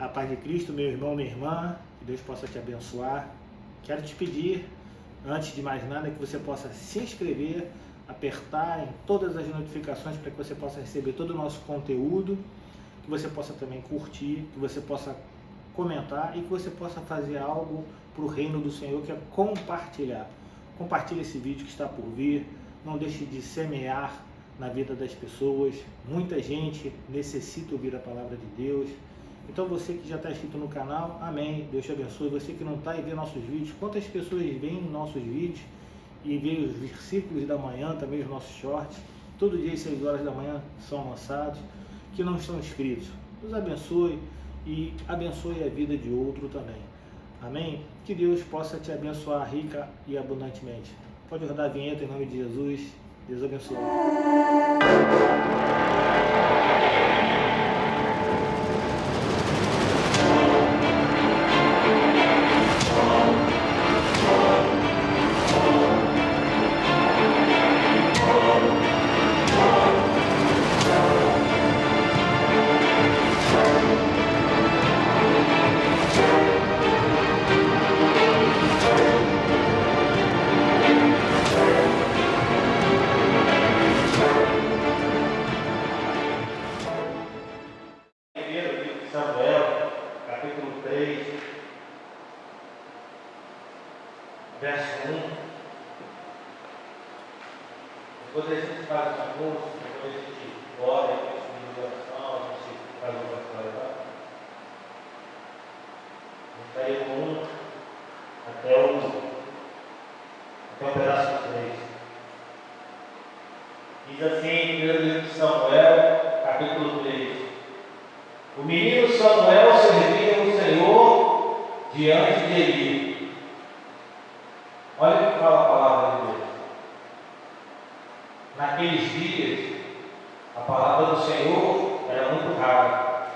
A paz de Cristo, meu irmão, minha irmã, que Deus possa te abençoar. Quero te pedir, antes de mais nada, que você possa se inscrever, apertar em todas as notificações para que você possa receber todo o nosso conteúdo, que você possa também curtir, que você possa comentar e que você possa fazer algo para o reino do Senhor, que é compartilhar. Compartilhe esse vídeo que está por vir, não deixe de semear na vida das pessoas. Muita gente necessita ouvir a palavra de Deus. Então você que já está inscrito no canal, amém, Deus te abençoe. Você que não está e vê nossos vídeos, quantas pessoas veem nossos vídeos e veem os versículos da manhã, também os nossos shorts, todo dia às 6 horas da manhã são lançados, que não estão inscritos. Deus abençoe e abençoe a vida de outro também. Amém? Que Deus possa te abençoar rica e abundantemente. Pode rodar a vinheta em nome de Jesus. Deus abençoe. Samuel, capítulo 3, verso 1. Depois a gente faz uma música, depois a gente ora, a gente pede oração, a gente faz uma coisa. A gente está aí do 1 até o pedaço 3. Diz assim, em 1 livro de Samuel, capítulo 3. O menino Samuel servia o Senhor diante de Eli. Olha o que fala a palavra de Deus. Naqueles dias, a palavra do Senhor era muito rara.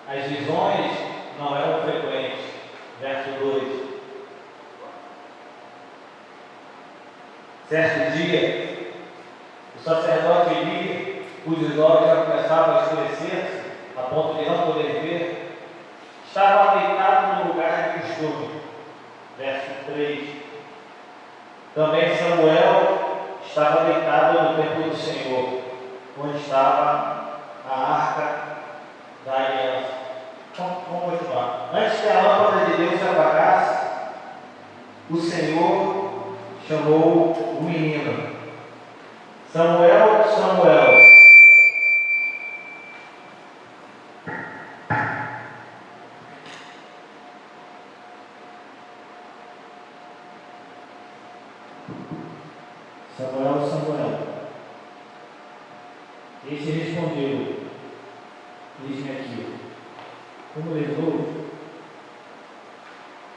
As visões não eram frequentes. Verso 2. Certo dia, o sacerdote Eli, cujos olhos já começavam a escurecer-se, a ponto de não poder ver, estava deitado no lugar de costume. Verso 3. Também Samuel estava deitado no templo do Senhor, onde estava a arca da aliança. Vamos continuar. Antes que a lâmpada de Deus se apagasse, o Senhor chamou o menino: Samuel, Samuel. Samuel, Samuel. Este respondeu: Eis-me aqui. Como levou?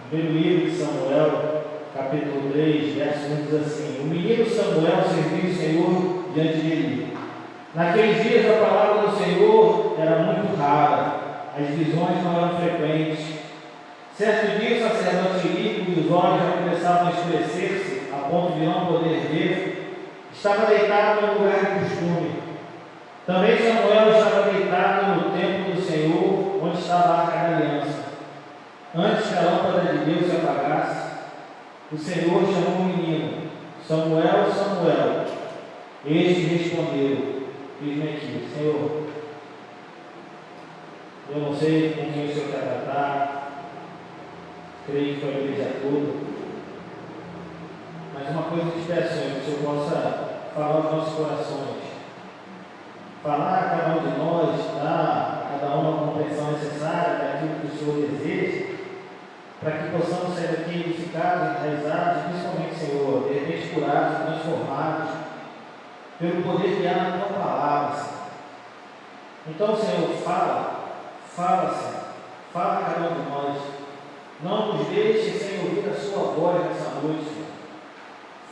Primeiro livro de Samuel, capítulo 3, verso 1 diz assim: O menino Samuel serviu o Senhor diante de Eli. Naqueles dias a palavra do Senhor era muito rara, as visões não eram frequentes. Certo dia o sacerdote Eli, cujos olhos já começavam a escurecer-se, a ponto de não poder ver, estava deitado no lugar de costume. Também Samuel estava deitado no templo do Senhor, onde estava a arca da aliança. Antes que a lâmpada de Deus se apagasse, o Senhor chamou o menino: Samuel, Samuel. Este respondeu: Eis-me aqui. Senhor, eu não sei com quem o Senhor quer tratar, creio que foi a igreja toda, mas uma coisa que te peço, Senhor, que o Senhor possa falar aos nossos corações, falar a cada um de nós, dar a cada um a compreensão necessária daquilo que o Senhor deseja, para que possamos sair daqui edificados, enraizados, principalmente, Senhor, de repente curados, transformados, pelo poder que há na Tua palavra, Senhor. Então, Senhor, fala, Senhor, fala a cada um de nós. Não nos deixe sem ouvir a Sua voz nessa noite, Senhor.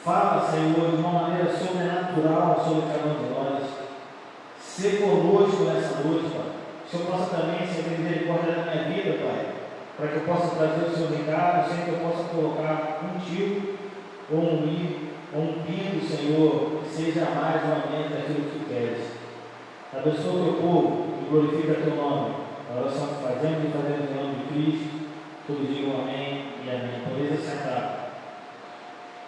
Fala, Senhor, de uma maneira sobrenatural sobre cada um de nós. Ser conosco nessa noite, Pai. Que o Senhor possa também ser misericórdia da minha vida, Pai, para que eu possa trazer o Seu recado, sem que eu possa colocar um tio, ou um i, ou um pingo, Senhor, que seja mais ou menos daquilo que Tu queres. Abençoa o Teu povo e glorifica Teu nome. A oração que fazemos e fazemos em nome de Cristo. Todos digam amém e amém. Podeis assentar.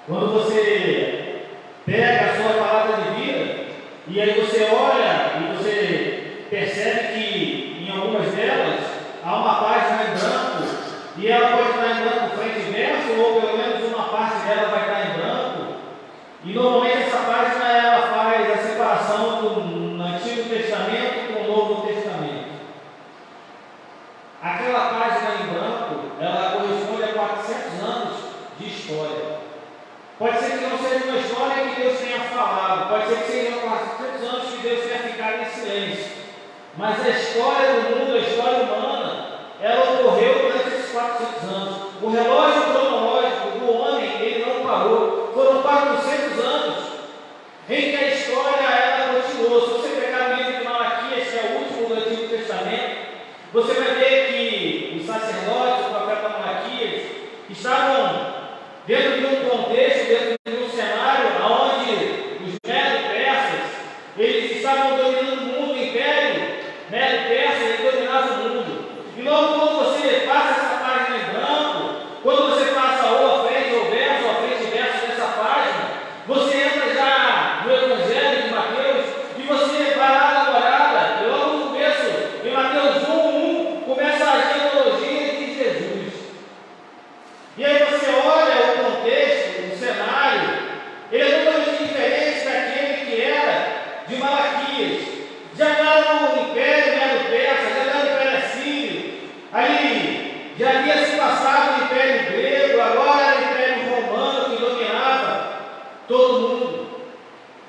Quando você pega a sua palavra de vida e aí você olha e você percebe que em algumas delas há uma página em branco e ela pode estar em branco frente e verso, ou pelo menos uma parte dela vai estar em branco. E normalmente essa página ela faz a separação do Antigo Testamento com o Novo Testamento. Aquela página em branco, ela corresponde a 400 anos de história. Pode ser que não seja uma história que Deus tenha falado, pode ser que sejam 400 anos que Deus tenha ficado em silêncio. Mas a história do mundo, a história humana, ela ocorreu durante esses 400 anos. O relógio cronológico do homem, ele não parou. Foram 400 anos em que a história ela continuou. Se você pegar o livro de Malaquias, que é o último do Antigo Testamento, você vai ver que os sacerdotes, o profeta Malaquias, estavam dentro de um contexto, dentro de um cenário onde os Medo-Persas, eles estavam dominando o mundo, o império Medo-Persa, ele dominava o mundo. E logo quando você passa essa página em branco, quando você passa ou a frente ou frente e verso dessa página, você entra já no Evangelho de Mateus e você vai lá na morada, e logo no começo, em Mateus 1:1, começa a genealogia de Jesus. E aí você olha o contexto, o cenário, ele é totalmente diferente daquele que era de Malaquias. Já não era o Império Medo-Persa, já não era o Império Assírio, ali já havia se passado o Império Grego, agora era o Império Romano que dominava todo mundo.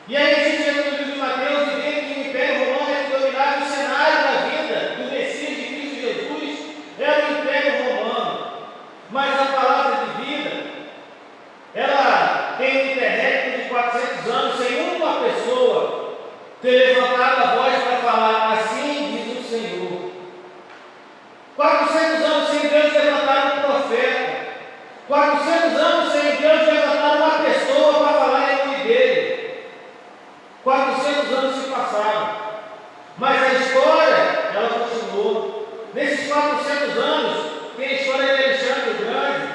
E aí a gente entra no livro de Mateus e vê que o Império Romano é que dominava o cenário da vida do Messias de Cristo Jesus, era o Império Romano. Mas a palavra de vida, ela tem um interregno de 400 anos sem uma pessoa ter levantado a voz para falar, assim diz o Senhor. 400 anos sem Deus levantar um profeta, 400 anos sem Deus levantar uma pessoa para falar em nome dele. 400 anos se passaram, mas a história, ela continuou. Nesses 400 anos, tem a história de Alexandre o Grande,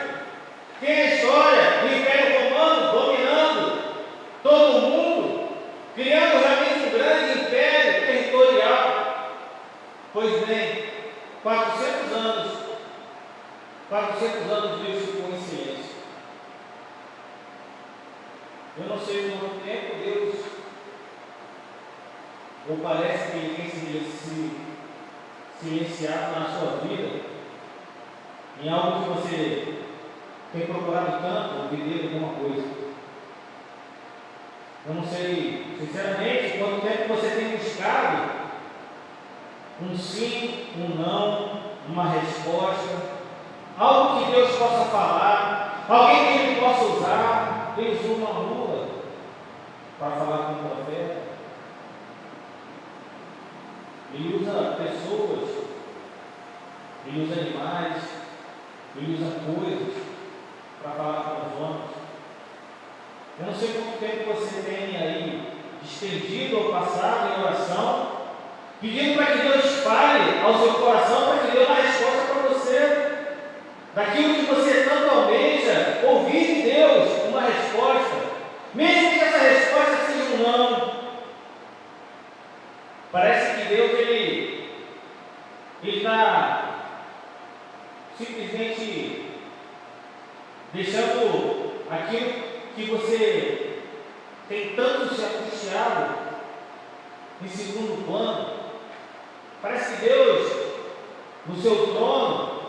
tem a história do Império Romano dominando todo o mundo, criando realmente um grande império territorial. Pois bem, 400 anos Deus ficou em silêncio. Eu não sei quanto tempo Deus, ou parece que Ele tem se silenciado na sua vida, em algo que você tem procurado tanto obter alguma coisa. Eu não sei, sinceramente, quanto tempo você tem buscado um sim, um não, uma resposta, algo que Deus possa falar, alguém que Ele possa usar. Deus usa uma mula para falar com o profeta. Ele usa pessoas, Ele usa animais, Ele usa coisas para falar com os homens. Eu não sei quanto tempo você tem aí estendido ou passado em oração, pedindo para que Deus fale ao seu coração, para que Deus dê uma resposta para você, daquilo que você tanto almeja, ouvir de Deus uma resposta, mesmo que essa resposta seja um não. Parece que Deus, Ele está simplesmente deixando aquilo que você tem tanto se angustiado em segundo plano. Parece que Deus, no seu trono,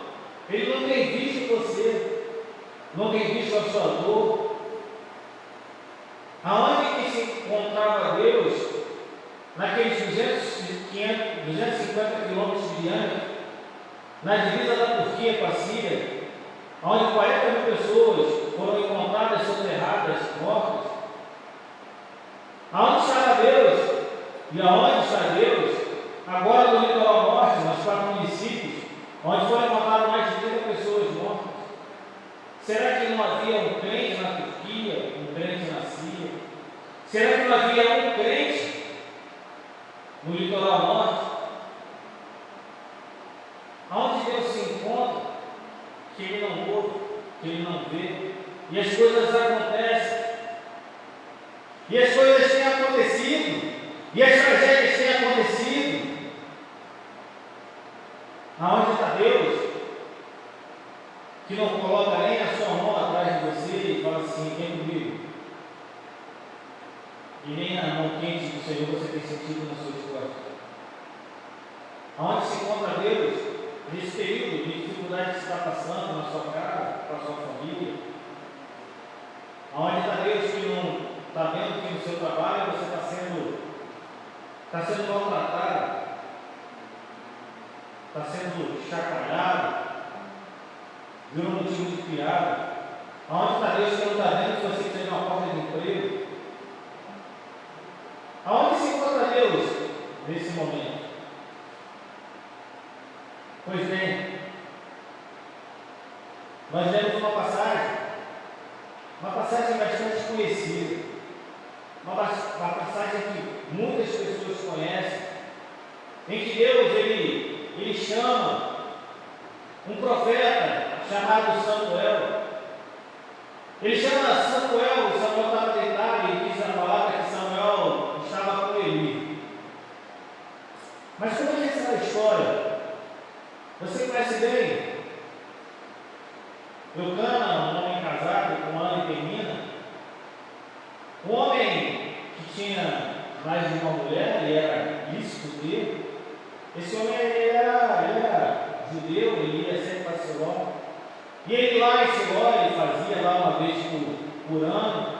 Ele não tem visto você, não tem visto a sua dor. Aonde que se encontrava Deus naqueles 250 quilômetros de diâmetro, na divisa da Turquia com a Síria, onde 40 mil pessoas foram encontradas soterradas, mortas? Aonde estava Deus? E aonde está Deus? Agora no litoral norte, nos 4 municípios, onde foram encontradas mais de 30 pessoas mortas. Será que não havia um crente na Turquia, um crente na Síria? Será que não havia um crente no litoral norte? Aonde Deus se encontra, que Ele não ouve, que Ele não vê, e as coisas acontecem, e as coisas têm acontecido, e as tragédias têm acontecido. Aonde está Deus, que não coloca nem a sua mão atrás de você e fala assim: vem comigo? E nem a mão quente do Senhor você tem sentido nas suas costas. Aonde se encontra Deus nesse período de dificuldade que você está passando na sua casa, para a sua família? Aonde está Deus que não está vendo que no seu trabalho você está sendo maltratado, está sendo chacoalhado, virou motivo de piada? Aonde está Deus que não está vendo que você tem uma porta de emprego? Aonde se encontra Deus nesse momento? Pois bem, nós lemos uma passagem bastante conhecida, uma passagem que muitas pessoas conhecem, em que Deus ele chama um profeta chamado Samuel. Ele chama Samuel estava deitado e diz a palavra que Samuel estava com Eli. Mas como é que essa história? Você conhece bem? Eucana, um homem casado com Ana e Penina, um homem que tinha mais de uma mulher, ele era lícito dele. Esse homem ele era judeu, ele ia sempre para Siló. E ele lá em Siló, ele fazia lá uma vez por ano,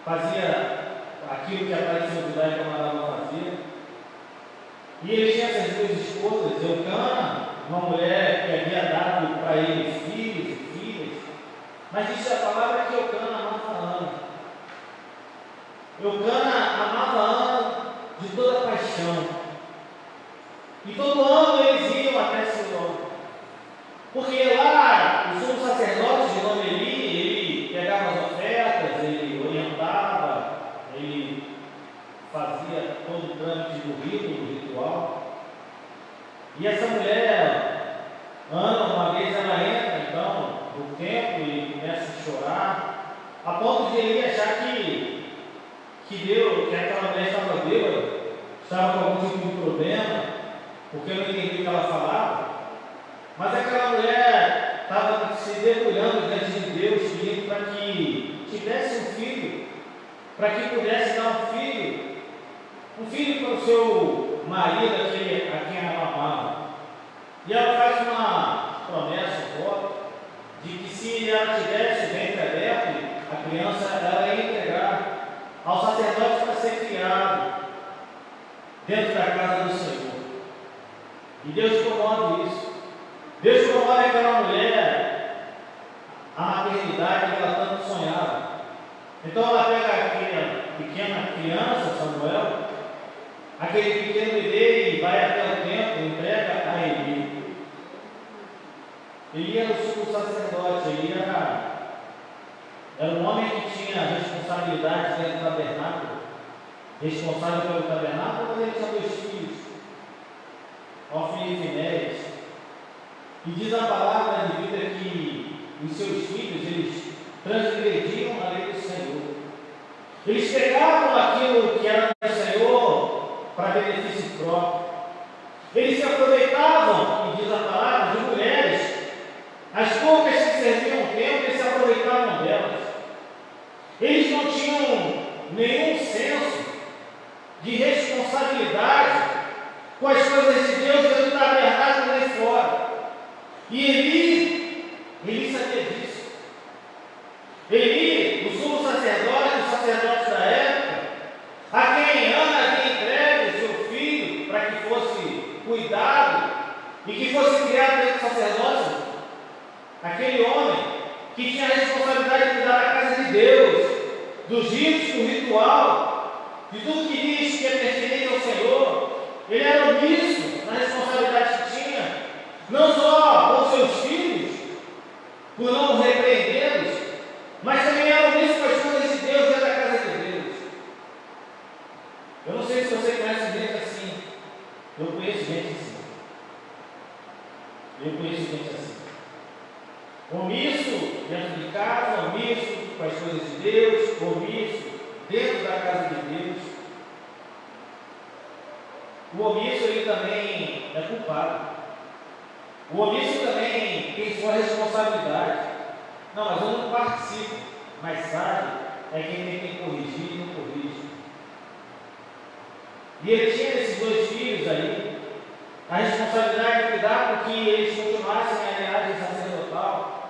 fazia aquilo que a tradição judaica mandava fazer. E ele tinha essas duas esposas, Eucana, uma mulher que havia dado para ele filhos e filhas, mas diz a palavra que Eucana amava Ana. Eucana amava Ana de toda paixão. E todo ano eles iam até Siló, porque lá o sumo sacerdote de nome Eli, ele pegava as ofertas, ele orientava, ele fazia todo o trâmite do ritual. E essa mulher, Ana, uma vez ela entra então no templo e começa a chorar, a ponto de ele achar que aquela mulher estava bêbada, estava com algum tipo de problema, porque eu não entendi o que ela falava. Mas aquela mulher estava se debulhando diante de Deus, pedindo para que tivesse um filho, para que pudesse dar um filho para o seu marido, a quem ela amava. E ela faz uma promessa, um voto, de que se ela tivesse o ventre aberto, a criança ela ia entregar ao sacerdote para ser criado dentro da casa do Senhor. E Deus promove isso. Deus promove aquela mulher a maternidade que ela tanto sonhava. Então ela pega aquela pequena criança, Samuel, aquele pequeno bebê, e vai até o templo, entrega a Eli. Eli era o sumo sacerdote, Eli era um homem que tinha responsabilidade dentro do tabernáculo, responsável pelo tabernáculo, mas ele tinha 2 filhos, Ofni e Finéias. E diz a palavra de vida que os seus filhos, eles transgrediam a lei do Senhor. Eles pegavam aquilo que era do Senhor para benefício próprio. Eles se aproveitavam, e diz a palavra, de mulheres. As poucas que serviam o templo, eles se aproveitavam delas. Eles não tinham nenhum senso de responsabilidade com as coisas de Deus dentro do tabernáculo lá fora. E Eli sabia disso. Eli, o sumo sacerdote, o sacerdote da época, a quem Ana havia entregue o seu filho para que fosse cuidado e que fosse criado dentro do sacerdócio, aquele homem que tinha a responsabilidade de cuidar da casa de Deus, dos ritos, do ritual, de tudo que diz que é pertinente ao Senhor, ele era omisso na responsabilidade que tinha, não só com seus filhos, por não repreendê-los, mas também era omisso com as coisas de Deus dentro da casa de Deus. Eu não sei se você conhece gente assim, eu conheço gente assim. Eu conheço gente assim. Omisso dentro de casa, omisso com as coisas de Deus, omisso dentro da casa de Deus. O omisso ele também é culpado. O omisso também tem sua responsabilidade. Não, mas eu não participo. Mas sabe, é quem tem que corrigir e não corrige. E ele tinha esses dois filhos aí, a responsabilidade de cuidar com que eles continuassem a linhagem sacerdotal.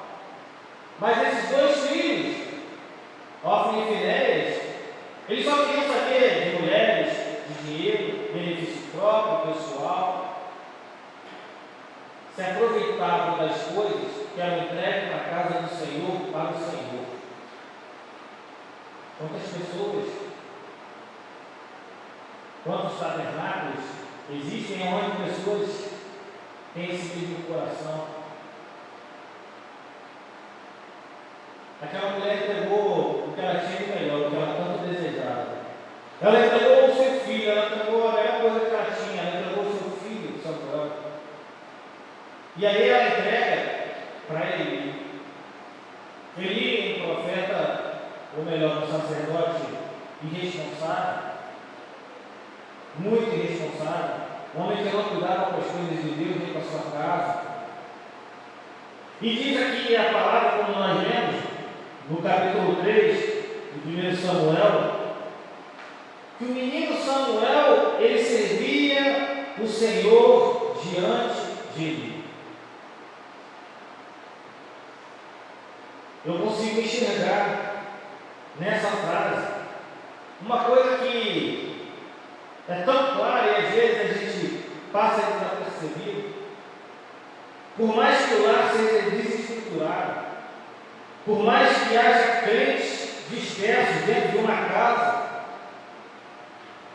Mas esses dois filhos, Hófni e Finéias, eles só queriam saber de mulheres, de dinheiro, benefício próprio, pessoal. Se aproveitavam das coisas que eram entregues na casa do Senhor para o Senhor. Quantas pessoas, quantos tabernáculos existem onde pessoas têm esse tipo de coração? Aquela mulher entregou o que ela tinha de melhor, o que ela tanto desejava. Ela entregou o seu filho, ela entregou a melhor coisa que ela tinha, ela entregou o seu filho, Samuel. E aí ela entrega para Eli. Eli, um profeta, ou melhor, um sacerdote irresponsável, muito irresponsável, um homem que não cuidava com as coisas de Deus nem com a sua casa. E diz aqui a palavra, como nós lemos, no capítulo 3, do 1 Samuel, que o menino Samuel, ele servia o Senhor diante de ele. Eu consigo enxergar nessa frase uma coisa que é tão clara e às vezes a gente passa desapercebido. Por mais que o lar seja desestruturado, por mais que haja crentes dispersos dentro de uma casa,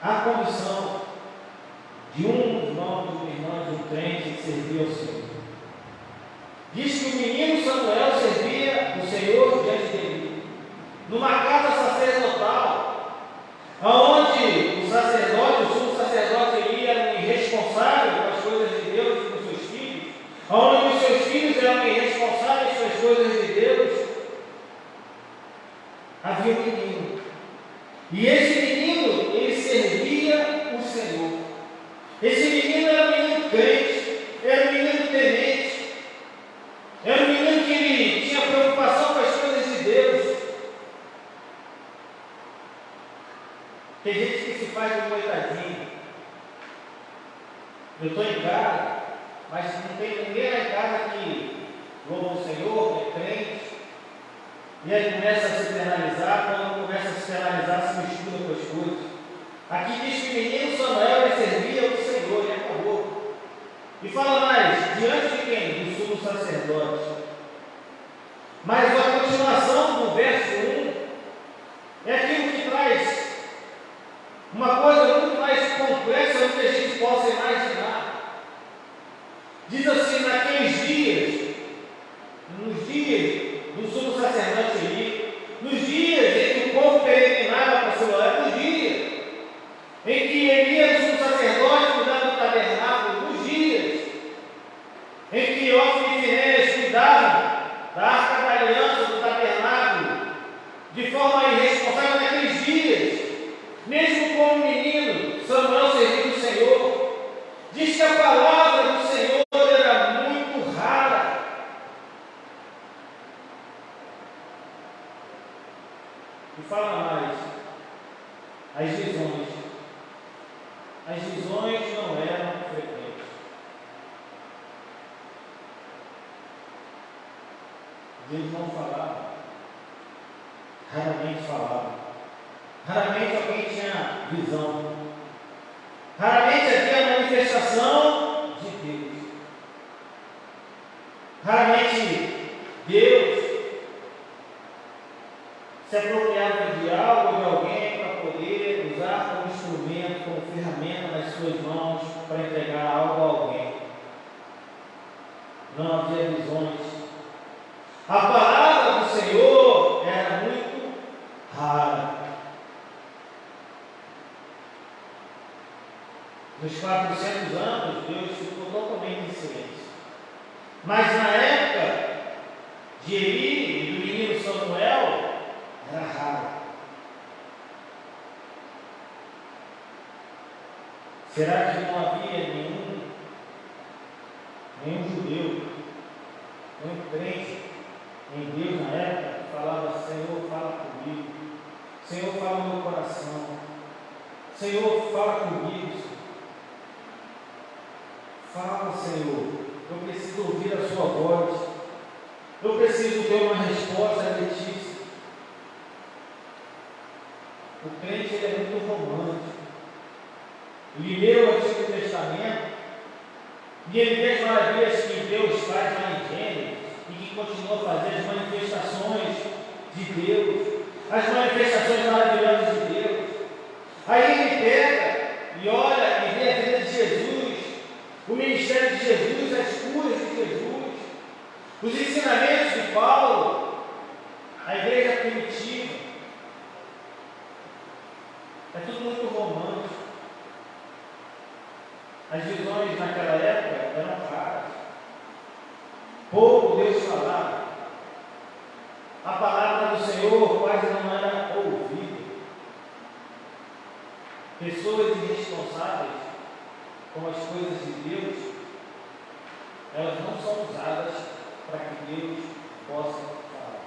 há condição de um irmão, de uma irmã, de um crente servir ao Senhor. Diz que o menino Samuel servia o Senhor diante dele, numa casa sacerdotal, onde o sacerdote, o sumo sacerdote, ele era um irresponsável com as coisas de Deus e com seus filhos, onde os seus filhos eram irresponsáveis com as coisas de Deus. Havia um menino, e esse menino, ele servia o Senhor. Esse menino era um menino crente, era um menino temente, era um menino que ele tinha preocupação com as coisas de Deus. Tem gente que se faz de coitadinho. Eu estou em casa, mas não tem ninguém lá em casa que louva o Senhor, é crente. E aí começa a se penalizar, quando começa a se penalizar, se mistura com as coisas. Aqui diz que o menino Samuel servia o Senhor, e acabou. E fala mais, diante de quem? Do sumo sacerdote. Mas a continuação do verso 1 é aquilo que traz uma coisa muito mais complexa do que a gente possa imaginar. Diz assim, naqueles dias, nos dias do sumo sacerdote Eli, nos dias em que o povo peregrinava para o seu lar, nos dias em que Eli era o sumo sacerdote cuidando do tabernáculo, nos dias em que Hófni e Finéias cuidavam da arca da aliança, do tabernáculo, de forma irresponsável, naqueles dias, mesmo como menino, Samuel serviu o Senhor. Diz que a palavra do Senhor era muito rara. E fala mais, as visões não eram frequentes. Deus não falava, raramente falava, raramente alguém tinha visão, raramente havia manifestação de Deus, raramente Deus se apropriava de algo ou de alguém para poder usar como instrumento, como ferramenta nas suas mãos para entregar algo a alguém. Não havia visões. A palavra do Senhor era muito rara. Nos 400 anos, Deus ficou totalmente em silêncio. Mas na época de Eli e do menino Samuel, era raro. Será que não havia nenhum judeu, nenhum crente em Deus na época que falava: Senhor, fala comigo, Senhor, fala no meu coração, Senhor, fala comigo, Senhor. Fala, Senhor, eu preciso ouvir a sua voz, eu preciso ter uma resposta de ti. O crente, ele é muito romântico. Ele leu o Antigo Testamento e ele vê as maravilhas que Deus faz lá em Gênesis e que continua a fazer as manifestações de Deus, as manifestações maravilhosas de Deus. Aí ele pega e olha e vê a vida de Jesus, o ministério de Jesus, as curas de Jesus, os ensinamentos de Paulo, a igreja primitiva. É tudo muito romântico. As visões naquela época eram raras. Pouco Deus falava. A palavra do Senhor quase não era ouvida. Pessoas irresponsáveis com as coisas de Deus, elas não são usadas para que Deus possa falar.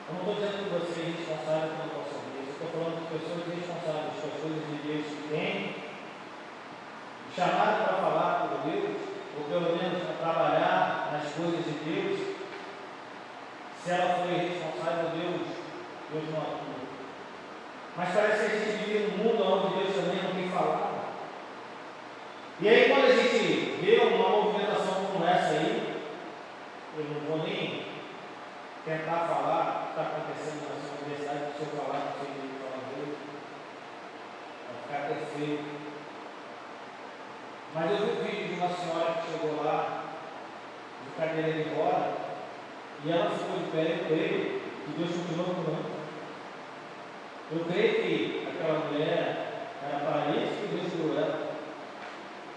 Eu não estou dizendo que você é irresponsável com a vossa vida. Eu estou falando de pessoas irresponsáveis com as coisas de Deus que têm chamado para falar por Deus, ou pelo menos para trabalhar nas coisas de Deus. Se ela for irresponsável, Deus não atua. Mas parece que a gente vive num mundo onde Deus também não tem falado. E aí, quando a gente vê uma movimentação como essa aí, eu não vou nem tentar falar o que está acontecendo na sua universidade, se eu falar, não sei o que falar dele, vai ficar até feio. Mas eu vi um vídeo de uma senhora que chegou lá, de cadeira de roda, e ela ficou de pé. Eu creio que Deus continuou curando. Eu creio que aquela mulher era para isso que Deus curou ela.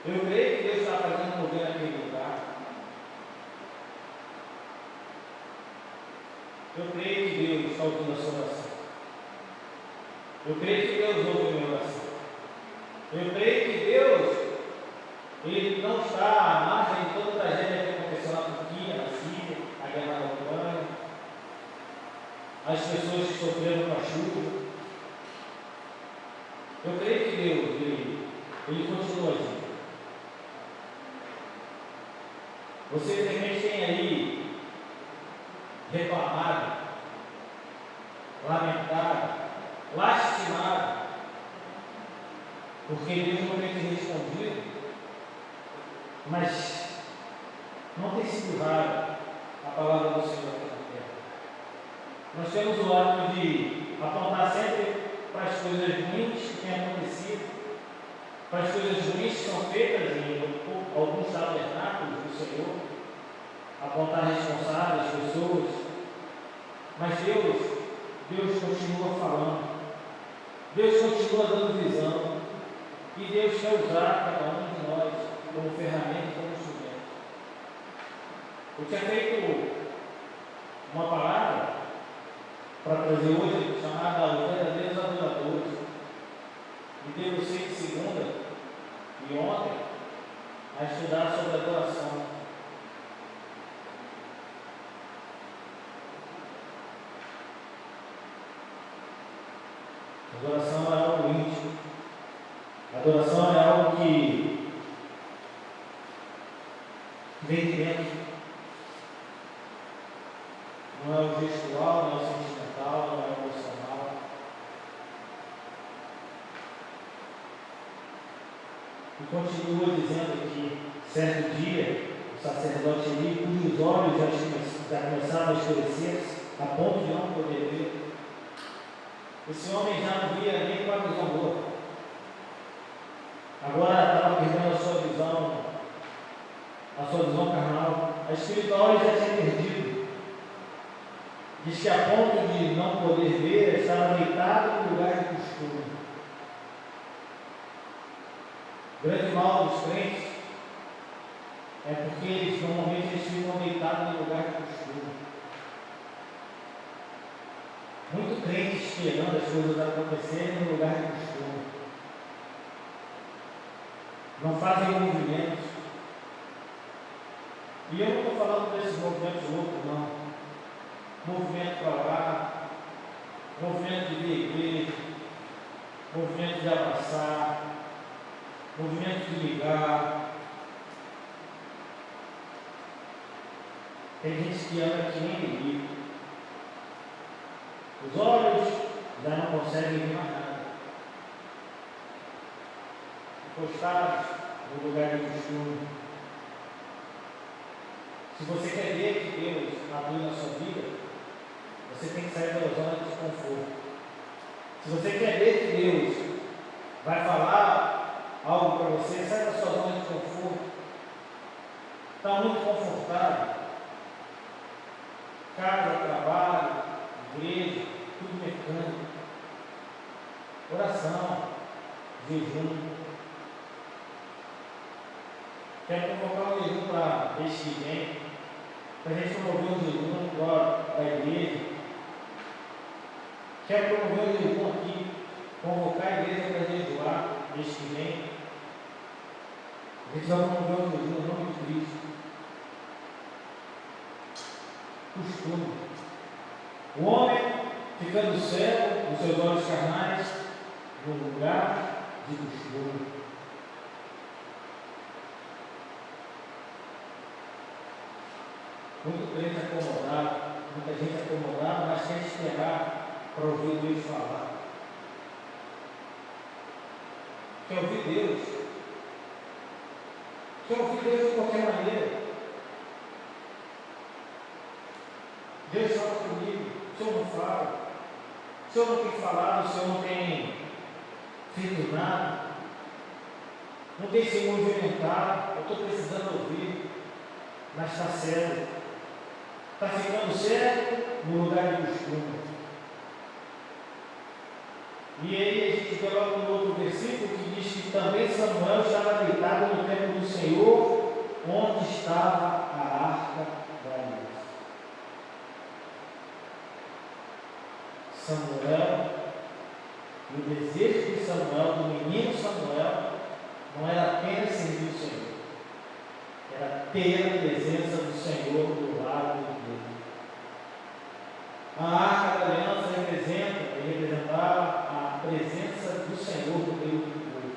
Eu creio que Deus está fazendo mover naquele lugar. Eu creio que Deus está ouvindo a sua oração. Eu creio que Deus ouve a minha oração. Eu creio que Deus, Ele não está à margem de toda a tragédia que aconteceu na Turquia, na Síria, a guerra na Ucrânia, as pessoas que sofreram com a chuva. Eu creio que Deus, Ele continua agindo. Você de repente tem aí reclamado, lamentado, lastimado, porque Deus não tem te respondido, mas não tem sido raro a palavra do Senhor aqui na terra. Nós temos o hábito de apontar sempre para as coisas ruins que têm acontecido, para as coisas ruins que são feitas em alguns tabernáculos do Senhor, apontar responsáveis, pessoas, mas Deus continua falando, Deus continua dando visão, e Deus quer usar cada um de nós como ferramenta, como instrumento. Eu tinha feito uma palavra para trazer hoje, chamada Os Verdadeiros Adoradores, e dei você de segunda e ontem a estudar sobre adoração. Adoração é algo íntimo. Adoração é algo que vem de dentro. Não é o gestual, não é o sentimental, não é o emocional. E continua dizendo que certo dia o sacerdote ali, cujos olhos já começaram a escurecer-se, a ponto de não poder ver. Esse homem já não via nem com a visão boa. Agora estava perdendo a sua visão carnal. A espiritual ele já tinha perdido. Diz que a ponto de não poder ver, estava deitado no lugar de costume. O grande mal dos crentes É porque normalmente eles ficam deitados no lugar de costume. Muito crente esperando as coisas acontecerem no lugar de costume. Não fazem movimentos. E eu não estou falando desses movimentos loucos, não. Movimento para lá, movimento de vir à igreja, movimento de abraçar, movimento de ligar. Tem gente que anda que nem inimigo. Os olhos já não conseguem ver mais nada. Encostados no lugar de costume. Se você quer ver que Deus atua na sua vida, você tem que sair da zona de conforto. Se você quer ver que Deus vai falar algo para você, sai da sua zona de conforto. Está muito confortável. Casa, trabalho, igreja, tudo mecânico. Oração, jejum. Quero convocar um jejum para mês que vem, para a gente promover um jejum para a igreja. Quero promover um jejum aqui, convocar a igreja para jejuar mês que vem. A gente vai promover um jejum em nome de Cristo. Costume. O homem ficando cego nos seus olhos carnais, no lugar de costume. Muito crente acomodado, muita gente acomodada, mas quer esperar para ouvir Deus falar. Quer ouvir Deus? Quer ouvir Deus de qualquer maneira? Deus fala comigo, o Senhor não fala, o Senhor não tem falado, o Senhor não tem feito nada, não tem se movimentado, eu estou precisando ouvir, mas está cego. Está ficando cego no lugar de costume. E aí a gente coloca um outro versículo que diz que também Samuel estava deitado no templo do Senhor, onde estava a arca da aliança. Samuel, e o desejo de Samuel, do menino Samuel, não era apenas servir o Senhor, era ter a presença do Senhor do lado dele. A arca da aliança representava a presença do Senhor no meio do povo.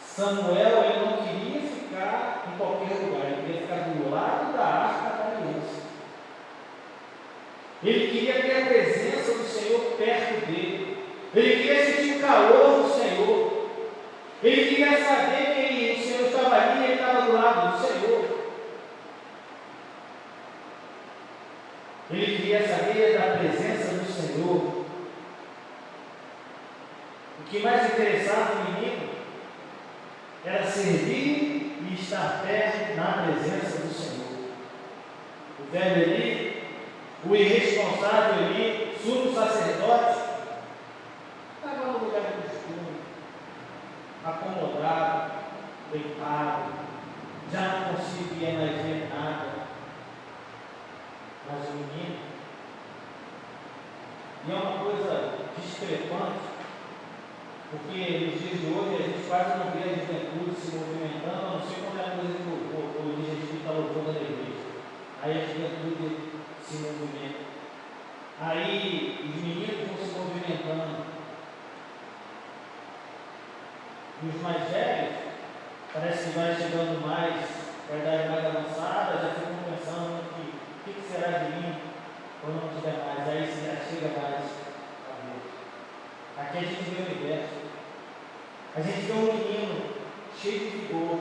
Samuel, ele não queria ficar em qualquer lugar, ele queria ficar do lado da arca da aliança. Ele queria ter a presença do Senhor perto dele. Ele queria sentir o calor do Senhor. Ele queria saber que o Senhor estava ali e ele estava do lado do Senhor. Ele queria saber da presença do Senhor. O que mais interessava o menino era servir e estar perto na presença do Senhor. O velho Eli, o irresponsável Eli, sumo sacerdote, estava no lugar de costume, acomodado, deitado, já não conseguia mais ver nada. Mas o menino, e é uma coisa discrepante, porque nos dias de hoje a gente quase não vê a juventude se movimentando, a não ser quando é a coisa de louvor, ou diz respeito à louvor da igreja. Aí a juventude se movimenta. Aí os meninos vão se movimentando. E os mais velhos, parece que vai chegando mais, com a idade mais avançada, já ficam pensando que o que será de mim quando não tiver mais? Aí se já chega mais a Deus. Aqui a gente vê o universo. A gente vê um menino cheio de vigor.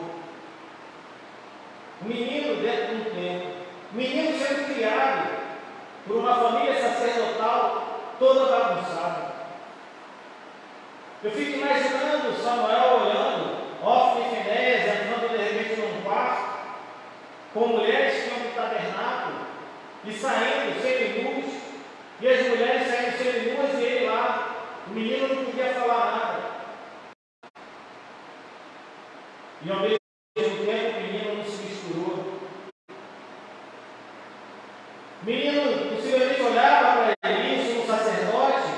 Um menino dentro de um templo. Um menino sendo criado por uma família sacerdotal toda bagunçada. Eu fico imaginando Samuel olhando, Ofni e Finéias entrando de repente num quarto, com mulheres que iam para o tabernáculo e saindo seminus, e as mulheres saindo seminuas e ele lá, o menino não podia falar nada. E ao mesmo tempo o menino não se misturou. menino possivelmente olhava para Eli, o sumo sacerdote,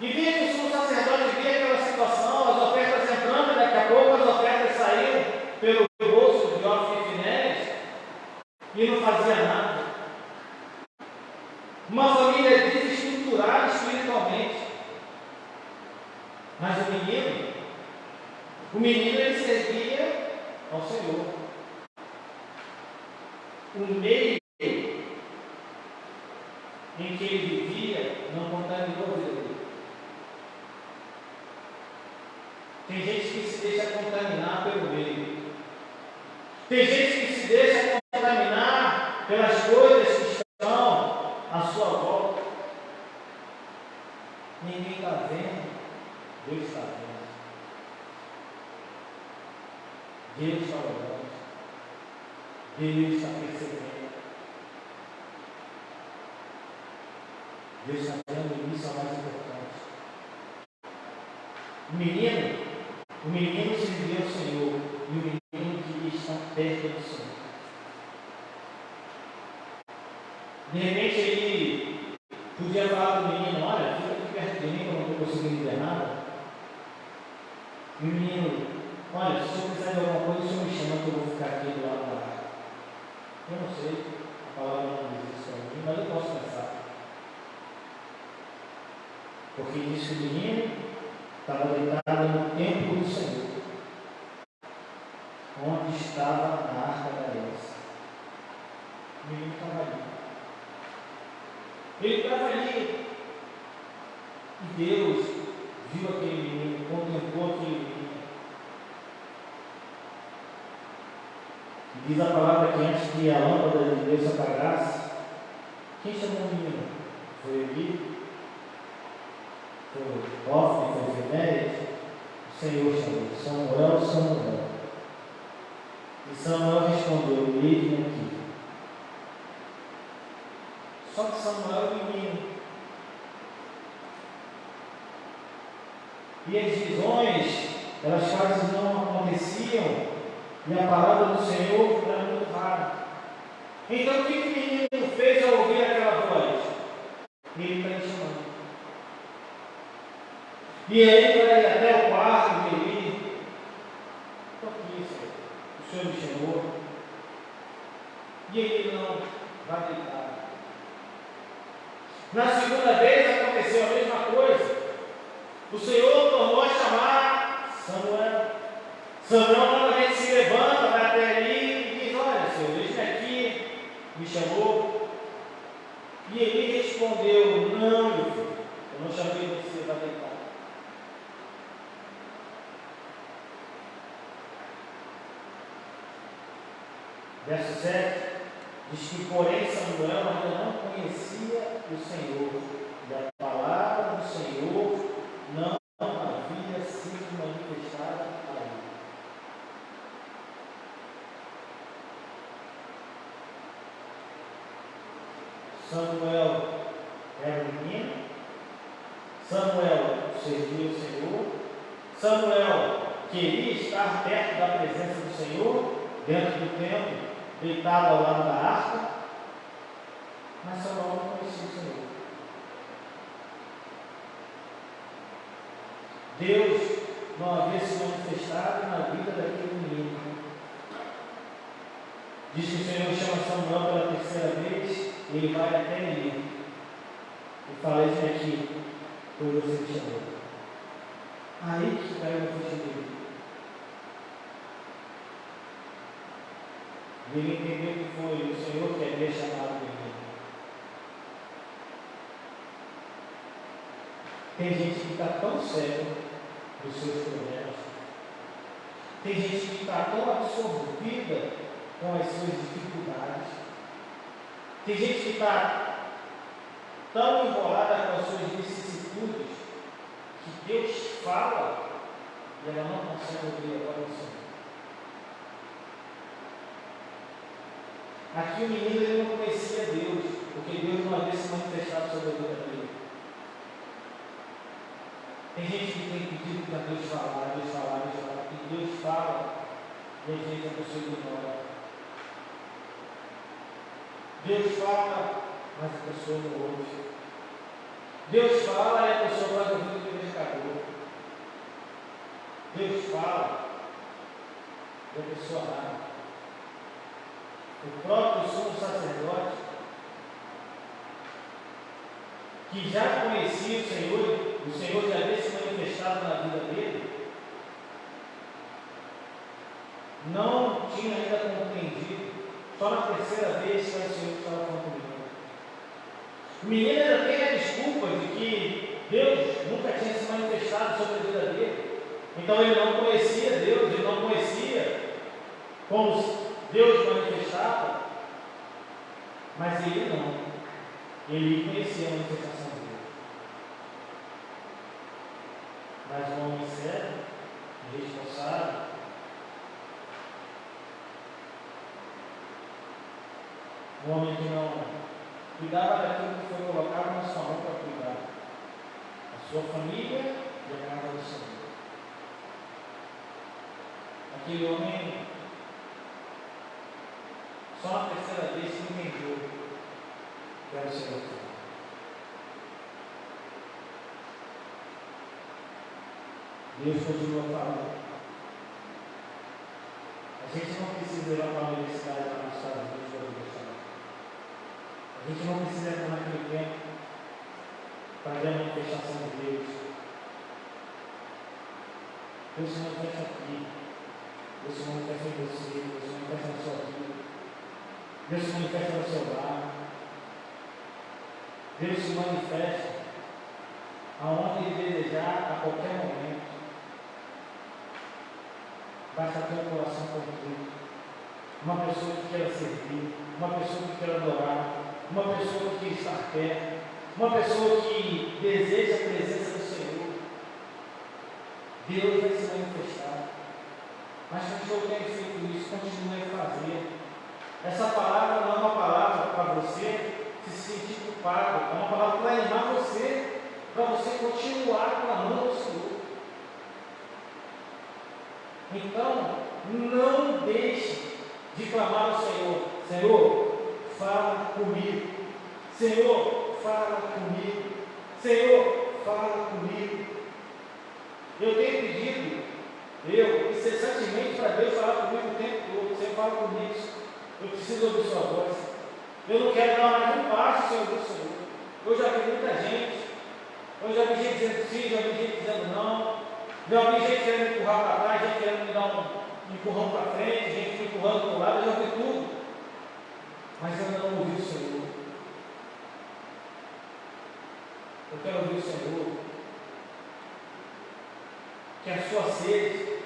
e via que o sumo sacerdote via aquela situação, as ofertas entrando, e daqui a pouco as ofertas saíam pelo bolso de Ofni e Finéias, e não fazia nada. Uma família desestruturada espiritualmente. Mas o menino ele servia ao Senhor. O meio em que ele vivia não contaminou a vida dele. Tem gente que se deixa contaminar pelo meio. Tem gente que se deixa contaminar pelas coisas que estão à sua volta. Ninguém está vendo, Deus está vendo. Deus está olhando. Deus está percebendo. Deus está vendo, isso é o mais importante. O menino serviu ao Senhor, e o menino que está perto do Senhor. De repente ele podia falar para o menino: olha, fica aqui perto de mim, que eu não estou conseguindo ver nada. E o menino: olha, se o senhor precisar de alguma coisa, o senhor me chama, que eu vou ficar aqui do lado da água. Eu não sei, a palavra não diz isso para mim, mas eu posso pensar. Porque disse que o menino estava deitado no templo do Senhor, onde estava a arca da aliança. O menino estava ali. Ele estava ali. E Deus viu aquele menino, contemplou aquele menino. E diz a palavra que antes que a lâmpada de Deus se apagasse, quem chamou o menino? Foi Eli? Foi Ofni, foi Finéias? O Senhor chamou: Samuel, Samuel. E Samuel respondeu: eis-me aqui. Só que Samuel é menino. E as visões, elas quase não aconteciam. E a palavra do Senhor era muito rara. Então o que o menino fez ao ouvir aquela voz? Ele está me chamando. E aí vai até o quarto de Eli. Estou aqui, Senhor. O Senhor me chamou. E ele não vai deitar. Na segunda vez aconteceu a mesma coisa. O Senhor tornou a chamar Samuel. Samuel novamente se levanta, vai até ali e diz: olha, Senhor, eis-me aqui, me chamou. E ele respondeu: não, meu filho, eu não chamei você para deitar. Verso 7 diz que, porém, Samuel ainda não conhecia o Senhor, e a palavra do Senhor não havia sido manifestada a ele. Samuel era um menino, Samuel servia o Senhor, Samuel queria estar perto da presença do Senhor, dentro do templo, deitado ao lado da arca, mas Samuel não conhecia o Senhor. Deus não havia se manifestado na vida daquele menino. Diz que o Senhor chama Samuel pela terceira vez, e ele vai até ele e fala: eis-me aqui, pois você me chamou. Aí que caiu no ficha dele. E ele entendeu que foi o Senhor que havia chamado ele. Tem gente que está tão cego dos seus problemas. Tem gente que está tão absorvida com as suas dificuldades. Tem gente que está tão enrolada com as suas vicissitudes que Deus fala e ela não consegue ouvir a voz do Senhor. Aqui o menino ele não conhecia Deus, porque Deus não havia se manifestado sobre a vida dele. Tem gente que tem pedido para Deus falar, e Deus fala, e às vezes a pessoa ignora. Deus fala, mas a pessoa não ouve. Deus fala e a pessoa faz o vídeo do pescador. Deus fala e a pessoa nada. O próprio sumo sacerdote, que já conhecia o Senhor já havia se manifestado na vida dele, não tinha ainda compreendido. Só na terceira vez que o Senhor estava falando comigo. O menino ainda tem a desculpa de que Deus nunca tinha se manifestado sobre a vida dele. Então ele não conhecia Deus, ele não conhecia como Deus manifestava, mas ele não. Ele conhecia a manifestação de Deus. Mas um homem sério, responsável, um homem que não cuidava daquilo que foi colocado na sua mão para cuidar, a sua família e a casa do Senhor. Aquele homem, só na terceira vez que entendeu que era o Senhor. Deus continua falando. A gente não precisa ir lá para a universidade para nos Estados Unidos para conversar. A gente não precisa entrar naquele tempo para ver a manifestação de Deus. Deus se manifesta aqui. Deus se manifesta em você. Deus se manifesta na sua vida. Deus se manifesta no seu lar. Deus se manifesta aonde Ele desejar, a qualquer momento. Basta ter um coração contrito, uma pessoa que queira servir, uma pessoa que queira adorar, uma pessoa que queira estar perto, uma pessoa que deseja a presença do Senhor. Deus vai se manifestar. Mas se o Senhor tem feito isso, continue a fazer. Essa palavra não é uma palavra para você se sentir culpado, é uma palavra para animar você, para você continuar clamando ao Senhor. Então, não deixe de clamar ao Senhor. Senhor, fala comigo. Senhor, fala comigo. Senhor, fala comigo. Eu tenho pedido, incessantemente, para Deus falar comigo o tempo todo. Senhor, fala comigo. Eu preciso ouvir sua voz. Eu não quero dar mais um passo sem ouvir o Senhor. Eu já vi muita gente. Eu já vi gente dizendo sim, já vi gente dizendo não. Já vi gente querendo me empurrar para trás, gente querendo me dar um empurrão para frente, gente me empurrando para o lado, eu já vi tudo. Mas eu ainda não ouvi o Senhor. Eu quero ouvir o Senhor. Que a sua sede,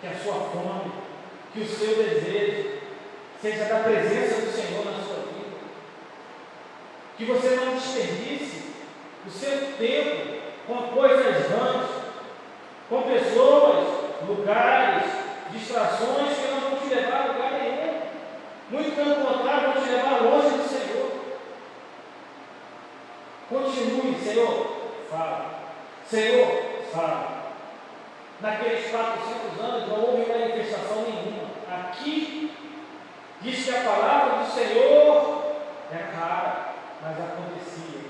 que a sua fome, que o seu desejo seja da presença do Senhor na sua vida. Que você não desperdice o seu tempo com coisas vãs, com pessoas, lugares, distrações que não vão te levar a lugar nenhum. Muito pelo contrário, vão te levar longe do Senhor. Continue, Senhor, fala. Senhor, fala. Naqueles 400 anos não houve manifestação nenhuma. Aqui diz que a palavra do Senhor é rara, mas acontecia.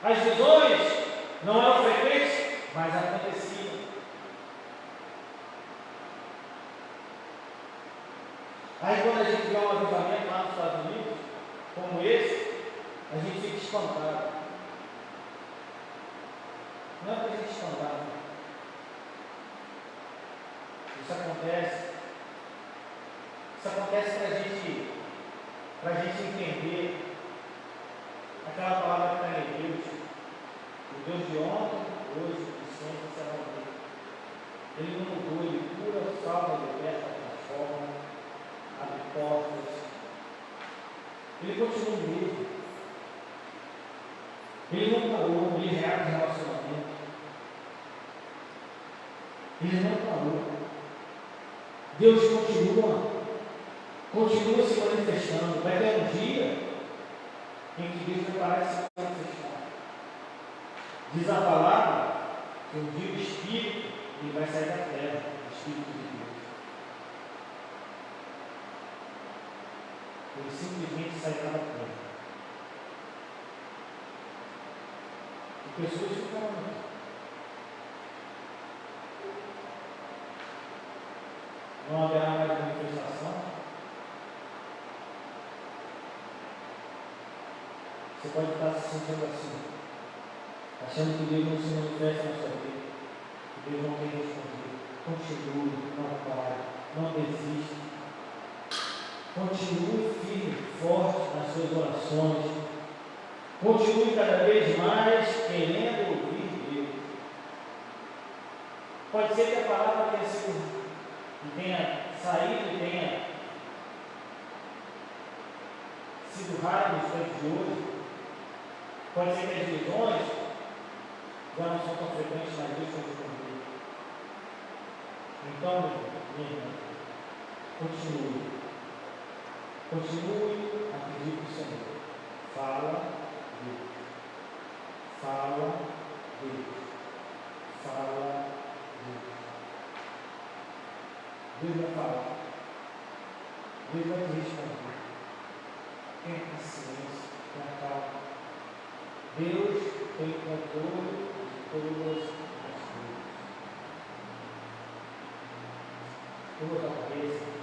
As visões não eram frequentes, mas aconteciam. Aí quando a gente vê um avivamento lá nos Estados Unidos, como esse, a gente fica espantado. Não é para a gente espantar. Isso acontece para a gente entender aquela palavra que está em Deus. O Deus de ontem, hoje e sempre será o mesmo. Ele não mudou, ele cura, salva, liberta, transforma, abre portas. Ele continua o mesmo. Ele não parou, ele reabre relacionamento. Ele não parou. Deus continua se manifestando. Vai ter um dia em que Deus vai parar de se manifestar. Diz a palavra que um dia o Espírito ele vai sair da terra, o Espírito de Deus. Ele simplesmente sairá da terra. E pessoas ficarão. Não haverá mais manifestação. Você pode estar se sentindo assim, achando que Deus não se manifesta na sua vida, que Deus não tem respondido. Continue, não pare, não desista. Continue firme, forte nas suas orações. Continue cada vez mais querendo ouvir Deus. Pode ser que a palavra tenha saído e tenha sido rara nos tempos de hoje. Pode ser que as visões já não são tão frequentes, mas Deus continua. Então, minha irmã, continue. Continue a pedir para o Senhor. Fala, Deus. Fala, Deus. Fala, Deus. Deus vai falar. Deus vai te responder. Tenha paciência, tenha calma. Deus tem controle de todas as coisas. Curva a cabeça.